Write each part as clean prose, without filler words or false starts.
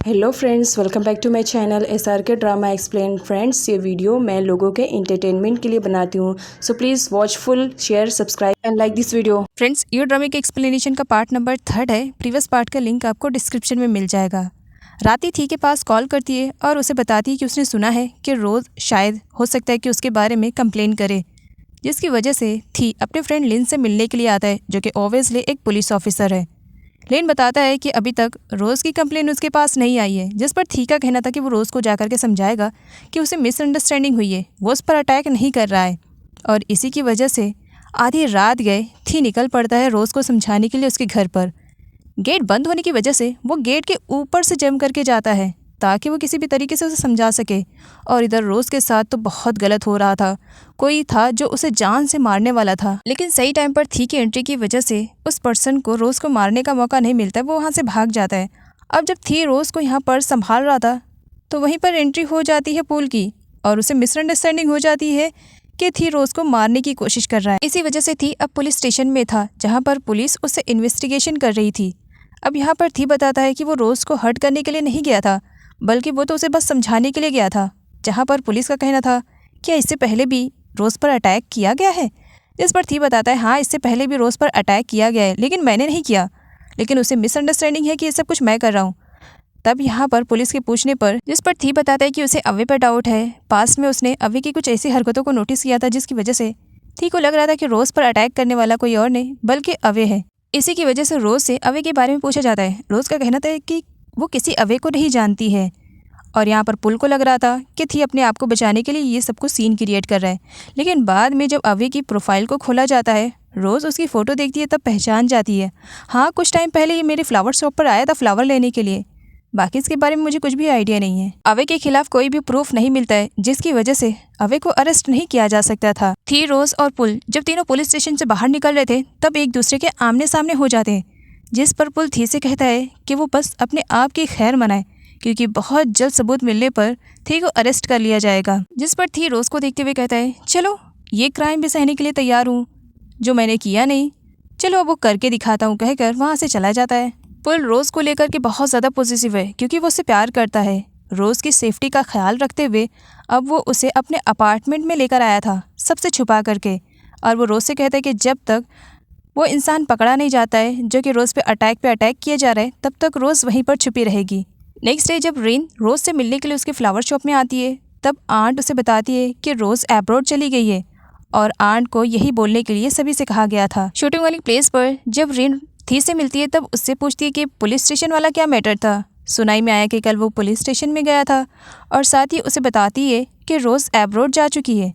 Hello friends, welcome back to my channel SRK drama explain. Friends, ये video मैं लोगों के एंटरटेनमेंट के लिए बनाती हूँ, so please watch full, share, subscribe and like this video. Friends, ये ड्रामे के एक्सप्लेनेशन का पार्ट नंबर 3 है। प्रीवियस पार्ट का लिंक आपको डिस्क्रिप्शन में मिल जाएगा। राती थी के पास कॉल करती है और उसे बताती है कि उसने सुना है कि रोज़ शायद हो सकता है कि उसके बारे में कंप्लेन करे, जिसकी वजह से थी अपने फ्रेंड लिन से मिलने के लिए आता है, जो कि ऑब्वियसली एक पुलिस ऑफिसर है। लिन बताता है कि अभी तक रोज़ की कंप्लेन उसके पास नहीं आई है, जिस पर थी का कहना था कि वो रोज़ को जाकर के समझाएगा कि उसे मिसअंडरस्टैंडिंग हुई है, वो उस पर अटैक नहीं कर रहा है। और इसी की वजह से आधी रात गए थी निकल पड़ता है रोज़ को समझाने के लिए उसके घर पर। गेट बंद होने की वजह से वो गेट के ऊपर से जंप करके जाता है ताकि वो किसी भी तरीके से उसे समझा सके। और इधर रोज़ के साथ तो बहुत गलत हो रहा था, कोई था जो उसे जान से मारने वाला था, लेकिन सही टाइम पर थी की एंट्री की वजह से उस पर्सन को रोज़ को मारने का मौका नहीं मिलता, वो वहाँ से भाग जाता है। अब जब थी रोज़ को यहाँ पर संभाल रहा था तो वहीं पर एंट्री हो जाती है पुल की और उसे मिसअंडरस्टैंडिंग हो जाती है कि थी रोज़ को मारने की कोशिश कर रहा है। इसी वजह से थी अब पुलिस स्टेशन में था, जहाँ पर पुलिस उससे इन्वेस्टिगेशन कर रही थी। अब यहाँ पर थी बताता है कि वो रोज़ को हर्ट करने के लिए नहीं गया था, बल्कि वो तो उसे बस समझाने के लिए गया था। जहाँ पर पुलिस का कहना था क्या इससे पहले भी रोज़ पर अटैक किया गया है, जिस पर थी बताता है हाँ, इससे पहले भी रोज़ पर अटैक किया गया है, लेकिन मैंने नहीं किया, लेकिन उसे मिसअंडरस्टैंडिंग है कि ये सब कुछ मैं कर रहा हूँ। तब यहाँ पर पुलिस के पूछने पर, जिस पर थी बताता है कि उसे अवे पर डाउट है, पास्ट में उसने अवे की कुछ ऐसी हरकतों को नोटिस किया था जिसकी वजह से थी को लग रहा था कि रोज़ पर अटैक करने वाला कोई और नहीं बल्कि अवे है। इसी की वजह से रोज़ से अवे के बारे में पूछा जाता है। रोज़ का कहना था कि वो किसी अवे को नहीं जानती है। और यहाँ पर पुल को लग रहा था कि थी अपने आप को बचाने के लिए ये सब कुछ सीन क्रिएट कर रहा है, लेकिन बाद में जब अवे की प्रोफाइल को खोला जाता है, रोज़ उसकी फ़ोटो देखती है तब पहचान जाती है, हाँ कुछ टाइम पहले ये मेरे फ्लावर शॉप पर आया था फ्लावर लेने के लिए। बाकी इसके बारे में मुझे कुछ भी आइडिया नहीं है। अवे के खिलाफ कोई भी प्रूफ नहीं मिलता है, जिसकी वजह से अवे को अरेस्ट नहीं किया जा सकता था। थी, रोज़ और पुल जब तीनों पुलिस स्टेशन से बाहर निकल रहे थे तब एक दूसरे के आमने सामने हो जाते हैं, जिस पर पुल थी से कहता है कि वो बस अपने आप की खैर मनाए, क्योंकि बहुत जल्द सबूत मिलने पर थी को अरेस्ट कर लिया जाएगा। जिस पर थी रोज़ को देखते हुए कहता है चलो ये क्राइम भी सहने के लिए तैयार हूँ जो मैंने किया नहीं, चलो अब वो करके दिखाता हूँ, कहकर वहाँ से चला जाता है। पुल रोज़ को लेकर के बहुत ज़्यादा पॉजिटिव है, क्योंकि वो उससे प्यार करता है। रोज़ की सेफ्टी का ख्याल रखते हुए अब वो उसे अपने अपार्टमेंट में लेकर आया था, सबसे छुपा करके। और वो रोज़ से कहता है कि जब तक वो इंसान पकड़ा नहीं जाता है जो कि रोज़ पे अटैक किया जा रहा है, तब तक रोज़ वहीं पर छुपी रहेगी। नेक्स्ट डे जब रिन रोज़ से मिलने के लिए उसके फ्लावर शॉप में आती है, तब आंट उसे बताती है कि रोज़ एब्रॉड चली गई है, और आंट को यही बोलने के लिए सभी से कहा गया था। शूटिंग वाली प्लेस पर जब रिन थी से मिलती है तब उससे पूछती है कि पुलिस स्टेशन वाला क्या मैटर था। सुनाई में आया कि कल वो पुलिस स्टेशन में गया था, और साथ ही उसे बताती है कि रोज़ एब्रॉड जा चुकी है।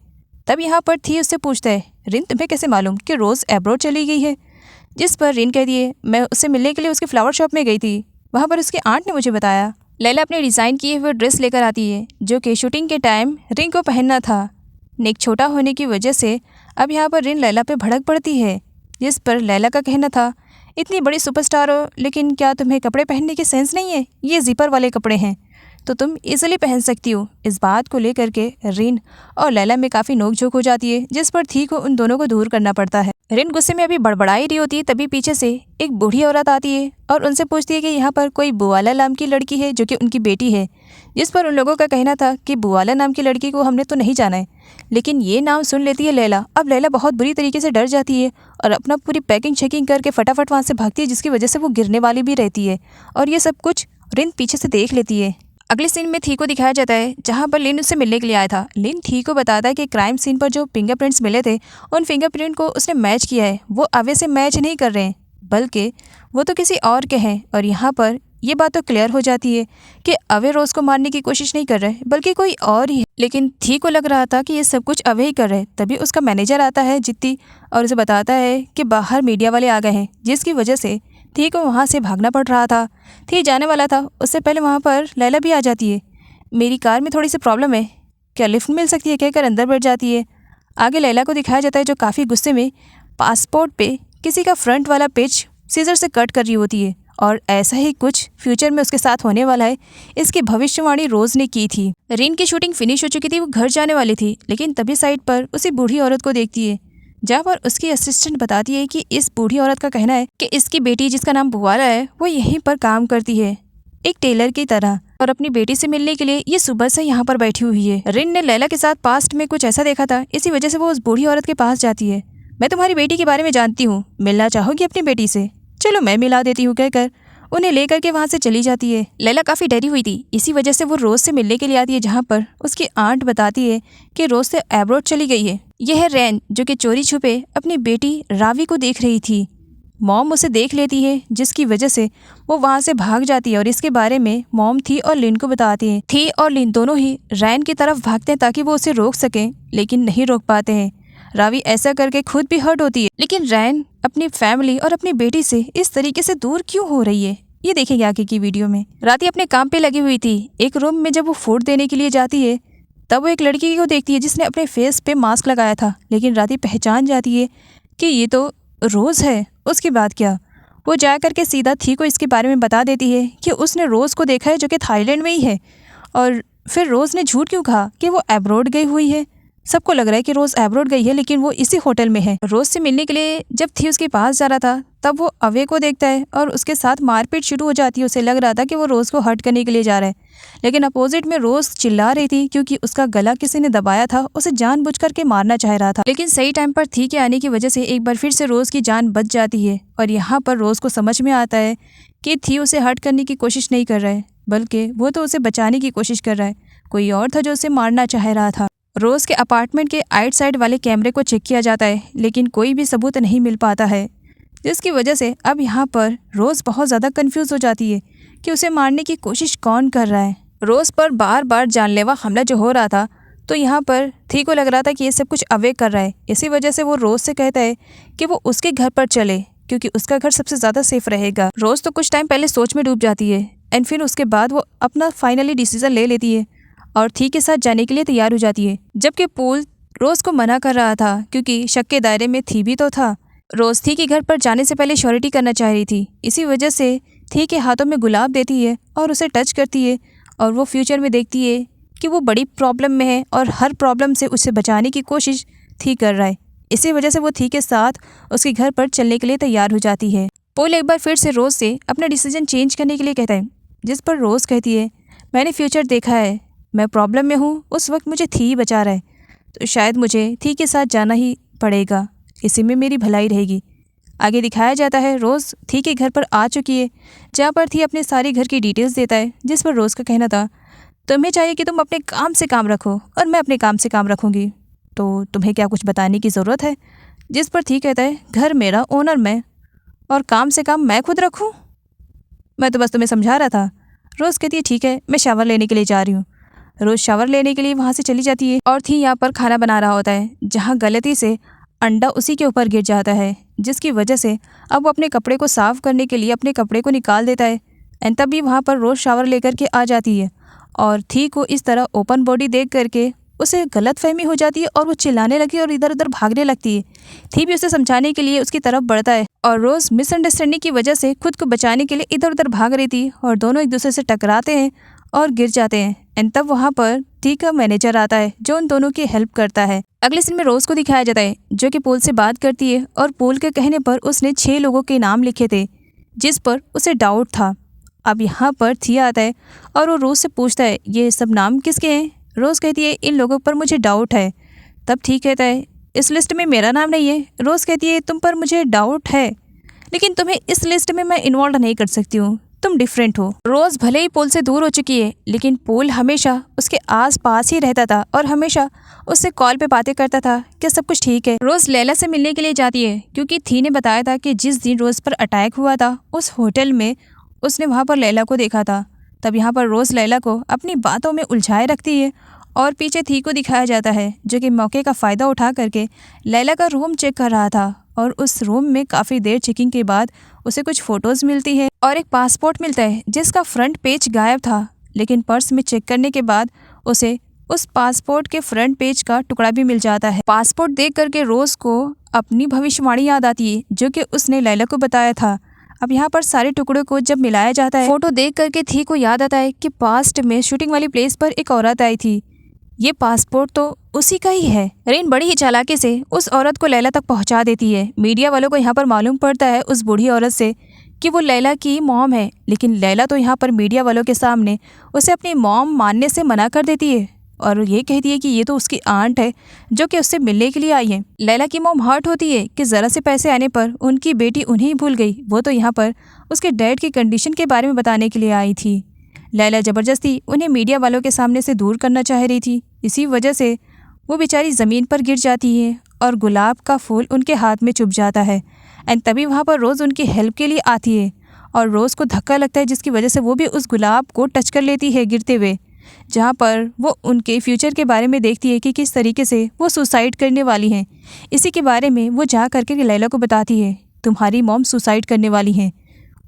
तब यहाँ पर थी उससे पूछता है रिन तुम्हें कैसे मालूम कि रोज़ एब्रॉड चली गई है, जिस पर रिन कहती है मैं उससे मिलने के लिए उसके फ्लावर शॉप में गई थी, वहाँ पर उसकी आंट ने मुझे बताया। लैला अपने डिज़ाइन किए हुए ड्रेस लेकर आती है जो कि शूटिंग के टाइम रिन को पहनना था। नेक छोटा होने की वजह से अब यहाँ पर रिन लैला पे भड़क पड़ती है, जिस पर लैला का कहना था इतनी बड़ी सुपरस्टार हो, लेकिन क्या तुम्हें कपड़े पहनने की सेंस नहीं है, ये जिपर वाले कपड़े हैं तो तुम इजीली पहन सकती हो। इस बात को लेकर के रिन और लैला में काफ़ी नोकझोंक हो जाती है, जिस पर थी को उन दोनों को दूर करना पड़ता है। रिन गुस्से में अभी बड़बड़ाई रही होती है, तभी पीछे से एक बूढ़ी औरत आती है और उनसे पूछती है कि यहाँ पर कोई बुआला नाम की लड़की है जो कि उनकी बेटी है, जिस पर उन लोगों का कहना था कि बुआला नाम की लड़की को हमने तो नहीं जाना है, लेकिन ये नाम सुन लेती है लैला। अब लैला बहुत बुरी तरीके से डर जाती है और अपना पूरी पैकिंग चेकिंग करके फटाफट वहाँ से भागती है, जिसकी वजह से वो गिरने वाली भी रहती है, और ये सब कुछ रिन पीछे से देख लेती है। अगले सीन में थी को दिखाया जाता है जहाँ पर लिन उससे मिलने के लिए आया था। लिन थी को बताता है कि क्राइम सीन पर जो फिंगरप्रिंट्स मिले थे उन फिंगरप्रिंट को उसने मैच किया है, वो अवे से मैच नहीं कर रहे हैं बल्कि वो तो किसी और के हैं। और यहाँ पर ये बात तो क्लियर हो जाती है कि अवे रोज़ को मारने की कोशिश नहीं कर रहे बल्कि कोई और ही है, लेकिन थी को लग रहा था कि ये सब कुछ अवे ही कर रहे। तभी उसका मैनेजर आता है जित्ती और उसे बताता है कि बाहर मीडिया वाले आ गए हैं, जिसकी वजह से थी को वहाँ से भागना पड़ रहा था। थी जाने वाला था, उससे पहले वहाँ पर लैला भी आ जाती है। मेरी कार में थोड़ी सी प्रॉब्लम है, क्या लिफ्ट मिल सकती है, कहकर अंदर बैठ जाती है। आगे लैला को दिखाया जाता है जो काफ़ी गुस्से में पासपोर्ट पे किसी का फ्रंट वाला पेज सीजर से कट कर रही होती है, और ऐसा ही कुछ फ्यूचर में उसके साथ होने वाला है, इसकी भविष्यवाणी रोज़ ने की थी। रिन की शूटिंग फिनिश हो चुकी थी, वो घर जाने वाली थी, लेकिन तभी साइड पर उसी बूढ़ी औरत को देखती है, जहाँ पर उसकी असिस्टेंट बताती है कि इस बूढ़ी औरत का कहना है कि इसकी बेटी जिसका नाम बुआला है वो यहीं पर काम करती है, एक टेलर की तरह, और अपनी बेटी से मिलने के लिए ये सुबह से यहाँ पर बैठी हुई है। रिन ने लैला के साथ पास्ट में कुछ ऐसा देखा था, इसी वजह से वो उस बूढ़ी औरत के पास जाती है। मैं तुम्हारी बेटी के बारे में जानती हूँ, मिलना चाहोगी अपनी बेटी से? चलो मैं मिला देती हूँ, कहकर उन्हें लेकर के वहाँ से चली जाती है। लैला काफ़ी डरी हुई थी, इसी वजह से वो रोज़ से मिलने के लिए आती है, जहाँ पर उसकी आंट बताती है कि रोज़ से एब्रोड चली गई है। यह है रैन, जो कि चोरी छुपे अपनी बेटी रावी को देख रही थी। मॉम उसे देख लेती है, जिसकी वजह से वो वहाँ से भाग जाती है और इसके बारे में मॉम थी और लिन को बताती है। थी और लिन दोनों ही रैन की तरफ भागते हैं ताकि वो उसे रोक सकें, लेकिन नहीं रोक पाते हैं। रावी ऐसा करके खुद भी हर्ट होती है, लेकिन रैन अपनी फैमिली और अपनी बेटी से इस तरीके से दूर क्यों हो रही है, ये देखेंगे आगे की वीडियो में। राती अपने काम पे लगी हुई थी। एक रूम में जब वो फूड देने के लिए जाती है, तब वो एक लड़की को देखती है जिसने अपने फेस पे मास्क लगाया था, लेकिन राती पहचान जाती है कि ये तो रोज़ है। उसके बाद क्या, वो जा करके सीधा थी को इसके बारे में बता देती है कि उसने रोज़ को देखा है जो कि थाईलैंड में ही है। और फिर रोज़ ने झूठ क्यों कहा कि वो एब्रोड गई हुई है। सबको लग रहा है कि रोज़ एब्रोड गई है, लेकिन वो इसी होटल में है। रोज़ से मिलने के लिए जब थी उसके पास जा रहा था, तब वो अवे को देखता है और उसके साथ मारपीट शुरू हो जाती है। उसे लग रहा था कि वो रोज़ को हर्ट करने के लिए जा रहा है, लेकिन अपोजिट में रोज़ चिल्ला रही थी क्योंकि उसका गला किसी ने दबाया था, उसे जानबूझ करके मारना चाह रहा था। लेकिन सही टाइम पर थी के आने की वजह से एक बार फिर से रोज़ की जान बच जाती है। और यहाँ पर रोज़ को समझ में आता है कि थी उसे हर्ट करने की कोशिश नहीं कर रहा है, बल्कि वो तो उसे बचाने की कोशिश कर रहा है। कोई और था जो उसे मारना चाह रहा था। रोज़ के अपार्टमेंट के आइट साइड वाले कैमरे को चेक किया जाता है, लेकिन कोई भी सबूत नहीं मिल पाता है, जिसकी वजह से अब यहाँ पर रोज़ बहुत ज़्यादा कंफ्यूज हो जाती है कि उसे मारने की कोशिश कौन कर रहा है। रोज़ पर बार बार जानलेवा हमला जो हो रहा था, तो यहाँ पर थी को लग रहा था कि ये सब कुछ अवे कर रहा है। इसी वजह से वो रोज़ से कहता है कि वो उसके घर पर चले, क्योंकि उसका घर सबसे ज़्यादा सेफ रहेगा। रोज़ तो कुछ टाइम पहले सोच में डूब जाती है, एंड फिर उसके बाद वो अपना फाइनली डिसीज़न ले लेती है और थी के साथ जाने के लिए तैयार हो जाती है। जबकि पोल रोज़ को मना कर रहा था, क्योंकि शक के दायरे में थी भी तो था। रोज़ थी के घर पर जाने से पहले श्योरिटी करना चाह रही थी, इसी वजह से थी के हाथों में गुलाब देती है और उसे टच करती है। और वो फ्यूचर में देखती है कि वो बड़ी प्रॉब्लम में है और हर प्रॉब्लम से उसे बचाने की कोशिश थी कर रहा है। इसी वजह से वो थी के साथ उसके घर पर चलने के लिए तैयार हो जाती है। पोल एक बार फिर से रोज़ से अपना डिसीजन चेंज करने के लिए कहता है, जिस पर रोज़ कहती है, मैंने फ्यूचर देखा है, मैं प्रॉब्लम में हूँ, उस वक्त मुझे थी बचा रहा है, तो शायद मुझे थी के साथ जाना ही पड़ेगा, इसी में मेरी भलाई रहेगी। आगे दिखाया जाता है रोज़ थी के घर पर आ चुकी है, जहाँ पर थी अपने सारी घर की डिटेल्स देता है, जिस पर रोज़ का कहना था, तुम्हें चाहिए कि तुम अपने काम से काम रखो और मैं अपने काम से काम रखूँगी, तो तुम्हें क्या कुछ बताने की ज़रूरत है। जिस पर थी कहता है, घर मेरा, ओनर मैं, और काम से काम मैं खुद रखूँ, मैं तो बस तुम्हें समझा रहा था। रोज़ कहती है, ठीक है, मैं शावर लेने के लिए जा रही हूँ। रोज़ शावर लेने के लिए वहाँ से चली जाती है और थी यहाँ पर खाना बना रहा होता है, जहाँ गलती से अंडा उसी के ऊपर गिर जाता है, जिसकी वजह से अब वो अपने कपड़े को साफ़ करने के लिए अपने कपड़े को निकाल देता है। एंड तभी वहाँ पर रोज़ शावर लेकर के आ जाती है और थी को इस तरह ओपन बॉडी देख करके उसे गलतफहमी हो जाती है और वो चिल्लाने लगती है और इधर उधर भागने लगती है। थी भी उसे समझाने के लिए उसकी तरफ बढ़ता है और रोज़ मिसअंडरस्टैंडिंग की वजह से खुद को बचाने के लिए इधर उधर भाग रही थी और दोनों एक दूसरे से टकराते हैं और गिर जाते हैं। एंड तब वहाँ पर थी का मैनेजर आता है, जो उन दोनों की हेल्प करता है। अगले सीन में रोज़ को दिखाया जाता है, जो कि पोल से बात करती है और पोल के कहने पर उसने 6 लोगों के नाम लिखे थे, जिस पर उसे डाउट था। अब यहाँ पर थी आता है और वो रोज़ से पूछता है, ये सब नाम किसके हैं। रोज़ कहती है, इन लोगों पर मुझे डाउट है। तब ठीक कहता है, इस लिस्ट में मेरा नाम नहीं है। रोज़ कहती है, तुम पर मुझे डाउट है, लेकिन तुम्हें इस लिस्ट में मैं इन्वॉल्व नहीं कर सकती हूँ, तुम डिफरेंट हो। रोज़ भले ही पोल से दूर हो चुकी है, लेकिन पोल हमेशा उसके आस पास ही रहता था और हमेशा उससे कॉल पे बातें करता था कि सब कुछ ठीक है। रोज़ लैला से मिलने के लिए जाती है, क्योंकि थी ने बताया था कि जिस दिन रोज़ पर अटैक हुआ था, उस होटल में उसने वहाँ पर लैला को देखा था। तब यहाँ पर रोज़ लैला को अपनी बातों में उलझाए रखती है और पीछे थी को दिखाया जाता है, जो कि मौके का फ़ायदा उठा करके लैला का रूम चेक कर रहा था। और उस रूम में काफ़ी देर चेकिंग के बाद उसे कुछ फ़ोटोज़ मिलती है और एक पासपोर्ट मिलता है, जिसका फ्रंट पेज गायब था, लेकिन पर्स में चेक करने के बाद उसे उस पासपोर्ट के फ्रंट पेज का टुकड़ा भी मिल जाता है। पासपोर्ट देख करके रोज़ को अपनी भविष्यवाणी याद आती है, जो कि उसने लैला को बताया था। अब यहाँ पर सारे टुकड़ों को जब मिलाया जाता है, फोटो देख करके थी को याद आता है कि पास्ट में शूटिंग वाली प्लेस पर एक औरत आई थी, ये पासपोर्ट तो उसी का ही है। रिन बड़ी ही चालाकी से उस औरत को लैला तक पहुंचा देती है। मीडिया वालों को यहाँ पर मालूम पड़ता है उस बूढ़ी औरत से कि वो लैला की मॉम है, लेकिन लैला तो यहाँ पर मीडिया वालों के सामने उसे अपनी मॉम मानने से मना कर देती है और ये कहती है कि ये तो उसकी आंट है जो कि उससे मिलने के लिए आई है। लैला की मॉम हर्ट होती है कि ज़रा से पैसे आने पर उनकी बेटी उन्हें ही भूल गई, वो तो यहाँ पर उसके डैड की कंडीशन के बारे में बताने के लिए आई थी। लैला ज़बरदस्ती उन्हें मीडिया वालों के सामने से दूर करना चाह रही थी, इसी वजह से वो बेचारी ज़मीन पर गिर जाती है और गुलाब का फूल उनके हाथ में चुभ जाता है। एंड तभी वहाँ पर रोज़ उनकी हेल्प के लिए आती है और रोज़ को धक्का लगता है, जिसकी वजह से वो भी उस गुलाब को टच कर लेती है गिरते हुए, जहाँ पर वो उनके फ्यूचर के बारे में देखती है कि किस तरीके से वो सुसाइड करने वाली हैं। इसी के बारे में वो जा करके लैला को बताती है, तुम्हारी मॉम सुसाइड करने वाली हैं,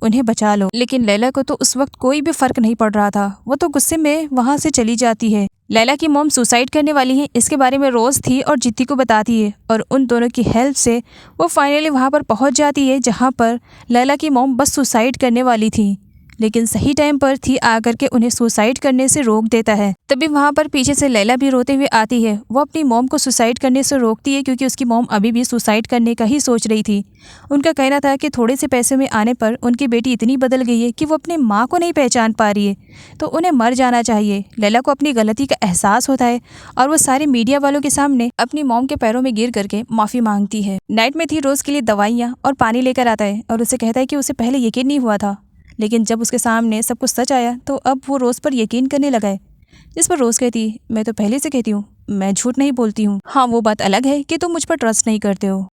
उन्हें बचा लो। लेकिन लैला को तो उस वक्त कोई भी फ़र्क नहीं पड़ रहा था, वो तो गुस्से में वहाँ से चली जाती है। लैला की मॉम सुसाइड करने वाली है, इसके बारे में रोज़ थी और जिद्दी को बताती है और उन दोनों की हेल्प से वो फाइनली वहाँ पर पहुँच जाती है जहाँ पर लैला की मॉम बस सुसाइड करने वाली थी, लेकिन सही टाइम पर थी आकर के उन्हें सुसाइड करने से रोक देता है। तभी वहाँ पर पीछे से लैला भी रोते हुए आती है, वो अपनी मॉम को सुसाइड करने से रोकती है क्योंकि उसकी मॉम अभी भी सुसाइड करने का ही सोच रही थी। उनका कहना था कि थोड़े से पैसे में आने पर उनकी बेटी इतनी बदल गई है कि वो अपनी माँ को नहीं पहचान पा रही है, तो उन्हें मर जाना चाहिए। लैला को अपनी गलती का एहसास होता है और वो सारे मीडिया वालों के सामने अपनी मॉम के पैरों में गिर करके माफ़ी मांगती है। नाइट में थी रोज़ के लिए दवाइयाँ और पानी लेकर आता है और उसे कहता है कि उसे पहले यकीन नहीं हुआ था, लेकिन जब उसके सामने सब कुछ सच आया तो अब वो रोज़ पर यकीन करने लगा है। जिस पर रोज़ कहती, मैं तो पहले से कहती हूँ मैं झूठ नहीं बोलती हूँ। हाँ, वो बात अलग है कि तुम मुझ पर ट्रस्ट नहीं करते हो।